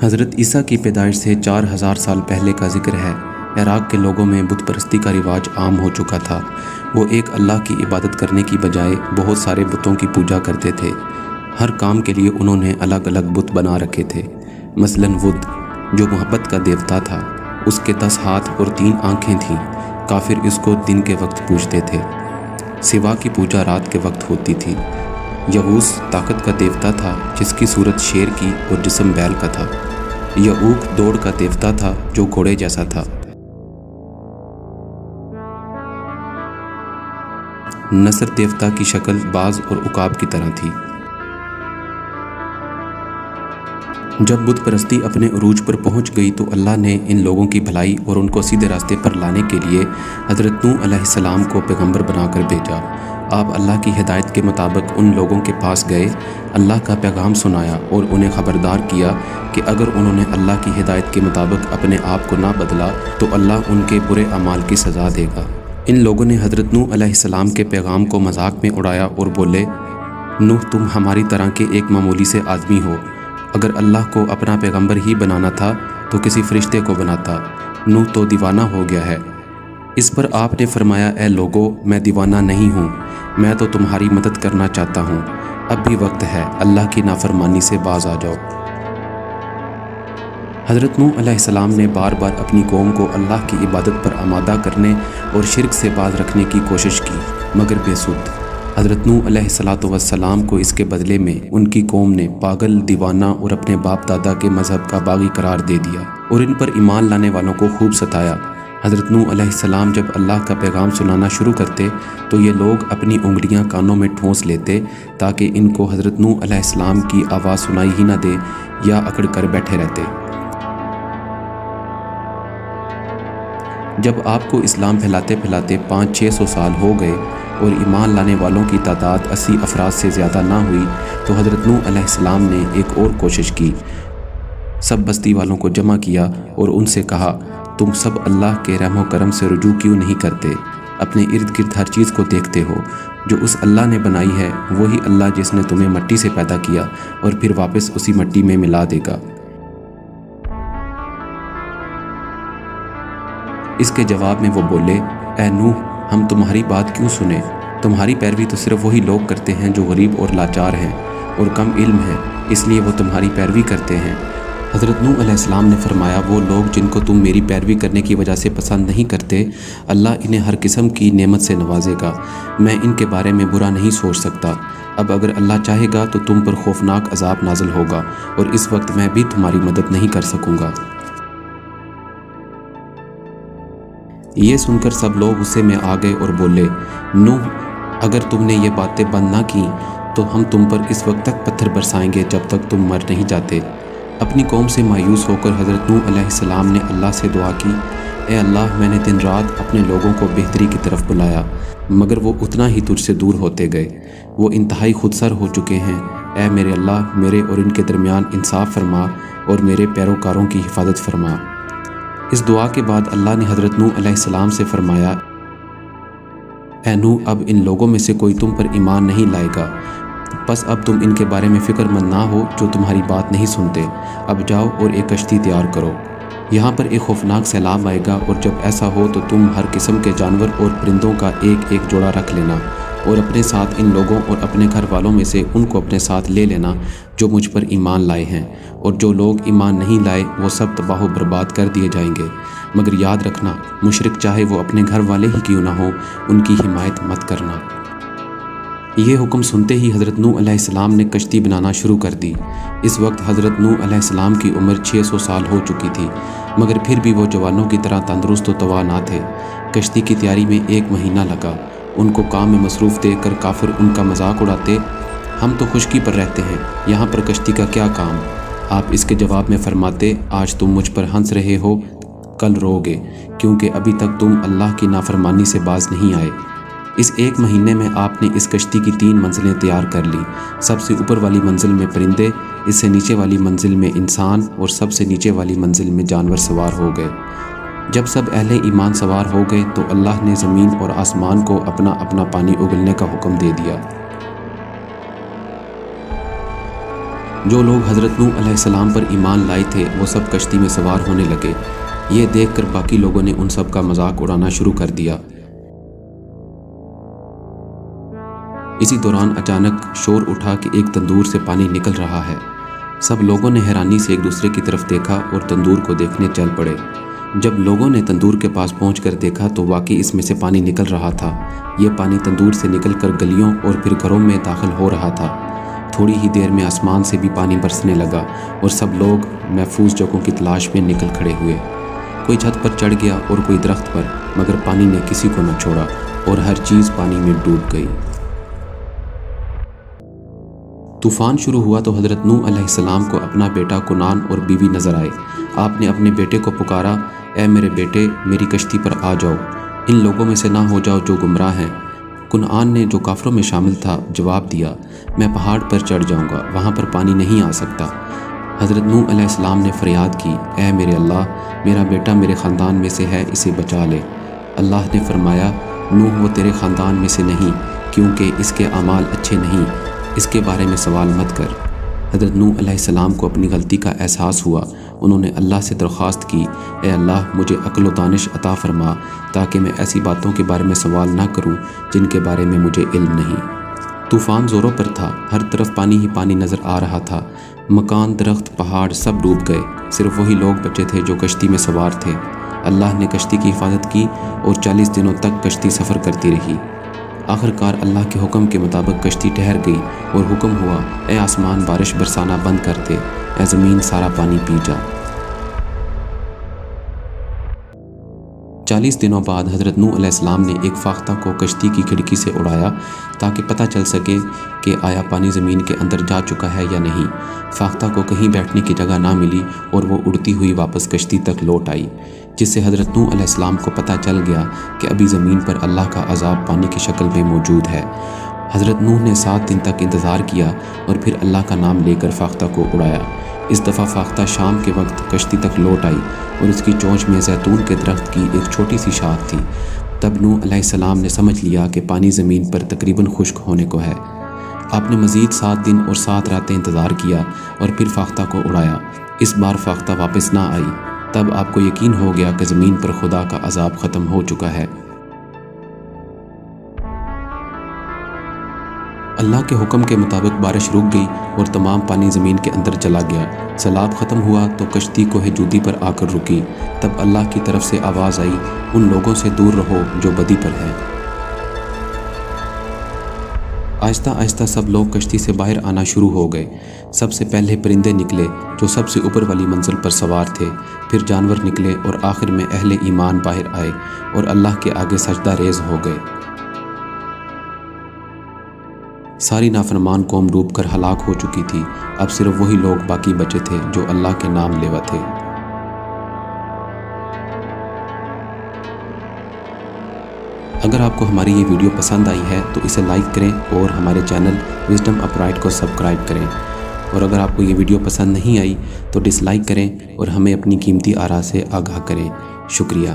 حضرت عیسیٰ کی پیدائش سے 4000 سال پہلے کا ذکر ہے۔ عراق کے لوگوں میں بت پرستی کا رواج عام ہو چکا تھا۔ وہ ایک اللہ کی عبادت کرنے کی بجائے بہت سارے بتوں کی پوجا کرتے تھے۔ ہر کام کے لیے انہوں نے الگ الگ بت بنا رکھے تھے۔ مثلاً ود، جو محبت کا دیوتا تھا، اس کے 10 ہاتھ اور 3 آنکھیں تھیں۔ کافر اس کو دن کے وقت پوجتے تھے۔ سوا کی پوجا رات کے وقت ہوتی تھی۔ یغوث طاقت کا دیوتا تھا، جس کی صورت شیر کی اور جسم بیل کا تھا۔ یعوق دوڑ کا دیوتا تھا، جو گھوڑے جیسا تھا۔ نصر دیوتا کی شکل باز اور عقاب کی طرح تھی۔ جب بت پرستی اپنے عروج پر پہنچ گئی تو اللہ نے ان لوگوں کی بھلائی اور ان کو سیدھے راستے پر لانے کے لیے حضرت نوح علیہ السلام کو پیغمبر بنا کر بھیجا۔ آپ اللہ کی ہدایت کے مطابق ان لوگوں کے پاس گئے، اللہ کا پیغام سنایا اور انہیں خبردار کیا کہ اگر انہوں نے اللہ کی ہدایت کے مطابق اپنے آپ کو نہ بدلا تو اللہ ان کے برے اعمال کی سزا دے گا۔ ان لوگوں نے حضرت نوح علیہ السلام کے پیغام کو مذاق میں اڑایا اور بولے، نوح تم ہماری طرح کے ایک معمولی سے آدمی ہو۔ اگر اللہ کو اپنا پیغمبر ہی بنانا تھا تو کسی فرشتے کو بناتا۔ نوح تو دیوانہ ہو گیا ہے۔ اس پر آپ نے فرمایا، اے لوگو، میں دیوانہ نہیں ہوں، میں تو تمہاری مدد کرنا چاہتا ہوں۔ اب بھی وقت ہے، اللہ کی نافرمانی سے باز آ جاؤ۔ حضرت نوح علیہ السلام نے بار بار اپنی قوم کو اللہ کی عبادت پر آمادہ کرنے اور شرک سے باز رکھنے کی کوشش کی، مگر بے سود۔ حضرت نوح علیہ السلام کو اس کے بدلے میں ان کی قوم نے پاگل، دیوانہ اور اپنے باپ دادا کے مذہب کا باغی قرار دے دیا اور ان پر ایمان لانے والوں کو خوب ستایا۔ حضرت نوح علیہ السلام جب اللہ کا پیغام سنانا شروع کرتے تو یہ لوگ اپنی انگلیاں کانوں میں ٹھونس لیتے تاکہ ان کو حضرت نوح علیہ السلام کی آواز سنائی ہی نہ دے یا اکڑ کر بیٹھے رہتے۔ جب آپ کو اسلام پھیلاتے پھیلاتے 500-600 سال ہو گئے اور ایمان لانے والوں کی تعداد 80 افراد سے زیادہ نہ ہوئی تو حضرت نوح علیہ السلام نے ایک اور کوشش کی۔ سب بستی والوں کو جمع کیا اور ان سے کہا، تم سب اللہ کے رحم و کرم سے رجوع کیوں نہیں کرتے؟ اپنے ارد گرد ہر چیز کو دیکھتے ہو، جو اس اللہ نے بنائی ہے وہی اللہ جس نے تمہیں مٹی سے پیدا کیا اور پھر واپس اسی مٹی میں ملا دے گا۔ اس کے جواب میں وہ بولے، اے نوح، ہم تمہاری بات کیوں سنیں؟ تمہاری پیروی تو صرف وہی لوگ کرتے ہیں جو غریب اور لاچار ہیں اور کم علم ہیں، اس لیے وہ تمہاری پیروی کرتے ہیں۔ حضرت نوح علیہ السلام نے فرمایا، وہ لوگ جن کو تم میری پیروی کرنے کی وجہ سے پسند نہیں کرتے، اللہ انہیں ہر قسم کی نعمت سے نوازے گا۔ میں ان کے بارے میں برا نہیں سوچ سکتا۔ اب اگر اللہ چاہے گا تو تم پر خوفناک عذاب نازل ہوگا اور اس وقت میں بھی تمہاری مدد نہیں کر سکوں گا۔ یہ سن کر سب لوگ غصے میں آ گئے اور بولے، نوح، اگر تم نے یہ باتیں بند نہ کی تو ہم تم پر اس وقت تک پتھر برسائیں گے جب تک تم مر نہیں جاتے۔ اپنی قوم سے مایوس ہو کر حضرت نوح علیہ السلام نے اللہ سے دعا کی، اے اللہ، میں نے دن رات اپنے لوگوں کو بہتری کی طرف بلایا مگر وہ اتنا ہی تجھ سے دور ہوتے گئے۔ وہ انتہائی خودسر ہو چکے ہیں۔ اے میرے اللہ، میرے اور ان کے درمیان انصاف فرما اور میرے پیروکاروں کی حفاظت فرما۔ اس دعا کے بعد اللہ نے حضرت نوح علیہ السلام سے فرمایا، اے نوح، اب ان لوگوں میں سے کوئی تم پر ایمان نہیں لائے گا، بس اب تم ان کے بارے میں فکر مند نہ ہو جو تمہاری بات نہیں سنتے۔ اب جاؤ اور ایک کشتی تیار کرو۔ یہاں پر ایک خوفناک سیلاب آئے گا اور جب ایسا ہو تو تم ہر قسم کے جانور اور پرندوں کا ایک ایک جوڑا رکھ لینا اور اپنے ساتھ ان لوگوں اور اپنے گھر والوں میں سے ان کو اپنے ساتھ لے لینا جو مجھ پر ایمان لائے ہیں، اور جو لوگ ایمان نہیں لائے وہ سب تباہ و برباد کر دیے جائیں گے۔ مگر یاد رکھنا، مشرک چاہے وہ اپنے گھر والے ہی کیوں نہ ہو، ان کی حمایت مت کرنا۔ یہ حکم سنتے ہی حضرت نوح علیہ السلام نے کشتی بنانا شروع کر دی۔ اس وقت حضرت نوح علیہ السلام کی عمر 600 سال ہو چکی تھی، مگر پھر بھی وہ جوانوں کی طرح تندرست و توانا نہ تھے۔ کشتی کی تیاری میں 1 مہینہ لگا۔ ان کو کام میں مصروف دیکھ کر کافر ان کا مذاق اڑاتے، ہم تو خشکی پر رہتے ہیں، یہاں پر کشتی کا کیا کام؟ آپ اس کے جواب میں فرماتے، آج تم مجھ پر ہنس رہے ہو، کل رو گے، کیونکہ ابھی تک تم اللہ کی نافرمانی سے باز نہیں آئے۔ اس 1 مہینے میں آپ نے اس کشتی کی 3 منزلیں تیار کر لی۔ سب سے اوپر والی منزل میں پرندے، اس سے نیچے والی منزل میں انسان اور سب سے نیچے والی منزل میں جانور سوار ہو گئے۔ جب سب اہل ایمان سوار ہو گئے تو اللہ نے زمین اور آسمان کو اپنا اپنا پانی اگلنے کا حکم دے دیا۔ جو لوگ حضرت نوح علیہ السلام پر ایمان لائے تھے وہ سب کشتی میں سوار ہونے لگے۔ یہ دیکھ کر باقی لوگوں نے ان سب کا مذاق اڑانا شروع کر دیا۔ اسی دوران اچانک شور اٹھا کہ ایک تندور سے پانی نکل رہا ہے۔ سب لوگوں نے حیرانی سے ایک دوسرے کی طرف دیکھا اور تندور کو دیکھنے چل پڑے۔ جب لوگوں نے تندور کے پاس پہنچ کر دیکھا تو واقعی اس میں سے پانی نکل رہا تھا۔ یہ پانی تندور سے نکل کر گلیوں اور پھر گھروں میں داخل ہو رہا تھا۔ تھوڑی ہی دیر میں آسمان سے بھی پانی برسنے لگا اور سب لوگ محفوظ جگہوں کی تلاش میں نکل کھڑے ہوئے۔ کوئی چھت پر چڑھ گیا اور کوئی درخت پر، مگر پانی نے کسی کو نہ چھوڑا اور ہر چیز پانی میں ڈوب گئی۔ طوفان شروع ہوا تو حضرت نوح علیہ السلام کو اپنا بیٹا کنعان اور بیوی نظر آئے۔ آپ نے اپنے بیٹے کو پکارا، اے میرے بیٹے، میری کشتی پر آ جاؤ، ان لوگوں میں سے نہ ہو جاؤ جو گمراہ ہیں۔ کنعان نے، جو کافروں میں شامل تھا، جواب دیا، میں پہاڑ پر چڑھ جاؤں گا، وہاں پر پانی نہیں آ سکتا۔ حضرت نوح علیہ السلام نے فریاد کی، اے میرے اللہ، میرا بیٹا میرے خاندان میں سے ہے، اسے بچا لے۔ اللہ نے فرمایا، نوح وہ تیرے خاندان میں سے نہیں، کیونکہ اس کے اعمال اچھے نہیں، اس کے بارے میں سوال مت کر۔ حضرت نوح علیہ السلام کو اپنی غلطی کا احساس ہوا۔ انہوں نے اللہ سے درخواست کی، اے اللہ، مجھے عقل و دانش عطا فرما تاکہ میں ایسی باتوں کے بارے میں سوال نہ کروں جن کے بارے میں مجھے علم نہیں۔ طوفان زوروں پر تھا، ہر طرف پانی ہی پانی نظر آ رہا تھا۔ مکان، درخت، پہاڑ سب ڈوب گئے، صرف وہی لوگ بچے تھے جو کشتی میں سوار تھے۔ اللہ نے کشتی کی حفاظت کی اور 40 دنوں تک کشتی سفر کرتی رہی۔ آخرکار اللہ کے حکم کے مطابق کشتی ٹھہر گئی اور حکم ہوا، اے آسمان بارش برسانا بند کر دے، اے زمین سارا پانی پی جا۔ 40 دنوں بعد حضرت نوح علیہ السلام نے ایک فاختہ کو کشتی کی کھڑکی سے اڑایا تاکہ پتہ چل سکے کہ آیا پانی زمین کے اندر جا چکا ہے یا نہیں۔ فاختہ کو کہیں بیٹھنے کی جگہ نہ ملی اور وہ اڑتی ہوئی واپس کشتی تک لوٹ آئی، جس سے حضرت نوح علیہ السلام کو پتہ چل گیا کہ ابھی زمین پر اللہ کا عذاب پانی کی شکل میں موجود ہے۔ حضرت نوح نے 7 دن تک انتظار کیا اور پھر اللہ کا نام لے کر فاختہ کو اڑایا۔ اس دفعہ فاختہ شام کے وقت کشتی تک لوٹ آئی اور اس کی چونچ میں زیتون کے درخت کی ایک چھوٹی سی شاخ تھی۔ تب نوح علیہ السلام نے سمجھ لیا کہ پانی زمین پر تقریباً خشک ہونے کو ہے۔ آپ نے مزید 7 دن اور 7 راتیں انتظار کیا اور پھر فاختہ کو اڑایا۔ اس بار فاختہ واپس نہ آئی۔ تب آپ کو یقین ہو گیا کہ زمین پر خدا کا عذاب ختم ہو چکا ہے۔ اللہ کے حکم کے مطابق بارش رک گئی اور تمام پانی زمین کے اندر چلا گیا۔ سیلاب ختم ہوا تو کشتی کوہ جودی پر آ کر رکی۔ تب اللہ کی طرف سے آواز آئی، ان لوگوں سے دور رہو جو بدی پر ہیں۔ آہستہ آہستہ سب لوگ کشتی سے باہر آنا شروع ہو گئے۔ سب سے پہلے پرندے نکلے جو سب سے اوپر والی منزل پر سوار تھے، پھر جانور نکلے اور آخر میں اہل ایمان باہر آئے اور اللہ کے آگے سجدہ ریز ہو گئے۔ ساری نافرمان قوم ڈوب کر ہلاک ہو چکی تھی، اب صرف وہی لوگ باقی بچے تھے جو اللہ کے نام لیوا تھے۔ اگر آپ کو ہماری یہ ویڈیو پسند آئی ہے تو اسے لائک کریں اور ہمارے چینل وزڈم اپرائٹ کو سبسکرائب کریں، اور اگر آپ کو یہ ویڈیو پسند نہیں آئی تو ڈس لائک کریں اور ہمیں اپنی قیمتی آراء سے آگاہ کریں۔ شکریہ۔